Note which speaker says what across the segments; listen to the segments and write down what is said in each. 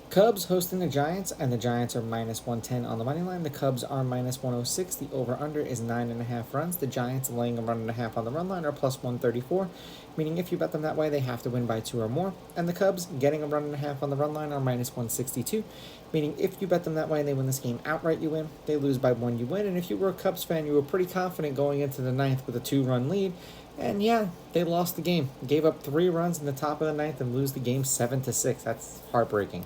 Speaker 1: Cubs hosting the Giants, and the Giants are minus 110 on the money line. The Cubs are minus 106. The over-under is 9.5 runs. The Giants laying a run and a half on the run line are plus 134, meaning if you bet them that way, they have to win by 2 or more. And the Cubs getting a run and a half on the run line are minus 162, meaning if you bet them that way and they win this game outright, you win. They lose by 1, you win. And if you were a Cubs fan, you were pretty confident going into the ninth with a 2-run lead. And yeah, they lost the game. Gave up 3 runs in the top of the ninth and lose the game 7-6. That's heartbreaking.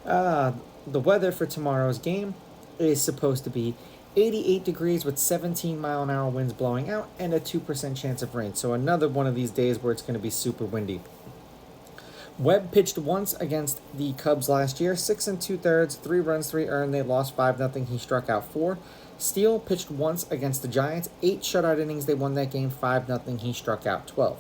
Speaker 1: The weather for tomorrow's game is supposed to be 88 degrees with 17-mile-an-hour winds blowing out and a 2% chance of rain. So another one of these days where it's going to be super windy. Webb pitched once against the Cubs last year, 6 2/3, 3 runs, 3 earned. They lost 5-0. He struck out 4. Steele pitched once against the Giants, 8 shutout innings. They won that game 5-0. He struck out 12.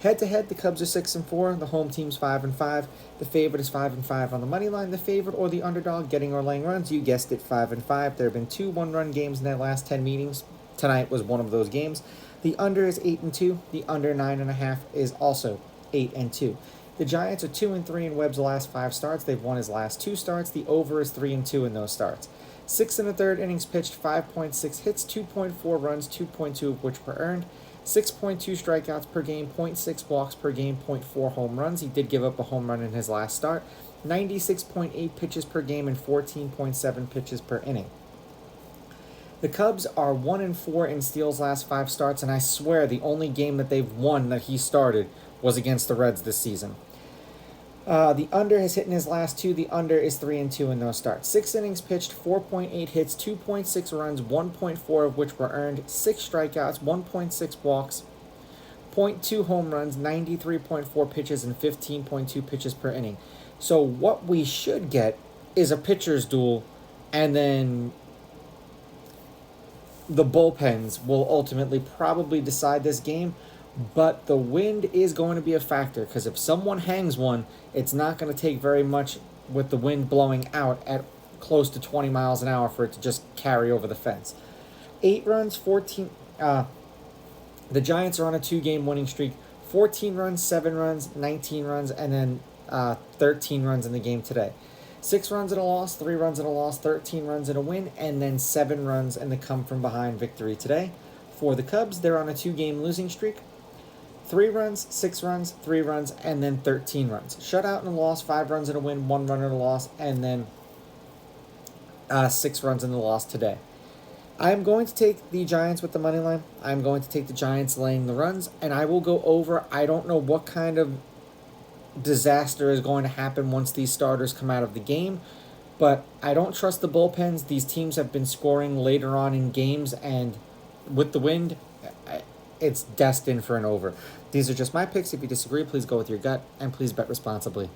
Speaker 1: Head-to-head, the Cubs are 6-4. The home team's 5-5. The favorite is 5-5 on the money line. The favorite or the underdog getting or laying runs, you guessed it, 5-5. There have been 2 one-run games in their last 10 meetings. Tonight was one of those games. The under is 8-2. The under 9.5 is also 8-2. The Giants are 2-3 in Webb's last 5 starts. They've won his last 2 starts. The over is 3-2 in those starts. 6 1/3 innings pitched, 5.6 hits, 2.4 runs, 2.2 of which were earned. 6.2 strikeouts per game, 0.6 walks per game, 0.4 home runs. He did give up a home run in his last start. 96.8 pitches per game and 14.7 pitches per inning. The Cubs are 1-4 in Steele's last 5 starts, and I swear the only game that they've won that he started was against the Reds this season. The under has hit in his last 2. The under is 3-2 in those starts. 6 innings pitched, 4.8 hits, 2.6 runs, 1.4 of which were earned, 6 strikeouts, 1.6 walks, 0.2 home runs, 93.4 pitches, and 15.2 pitches per inning. So what we should get is a pitcher's duel, and then the bullpens will ultimately probably decide this game. But the wind is going to be a factor, because if someone hangs one, it's not going to take very much with the wind blowing out at close to 20 miles an hour for it to just carry over the fence. 8 runs, 14... the Giants are on a 2-game winning streak. 14 runs, 7 runs, 19 runs, and then 13 runs in the game today. 6 runs and a loss, 3 runs and a loss, 13 runs and a win, and then 7 runs and the come-from-behind victory today. For the Cubs, they're on a 2-game losing streak. 3 runs, 6 runs, 3 runs, and then 13 runs. Shutout and a loss, 5 runs and a win, 1 run and a loss, and then 6 runs and a loss today. I'm going to take the Giants with the money line. I'm going to take the Giants laying the runs, and I will go over. I don't know what kind of disaster is going to happen once these starters come out of the game, but I don't trust the bullpens. These teams have been scoring later on in games, and with the wind, it's destined for an over. These are just my picks. If you disagree, please go with your gut, and please bet responsibly.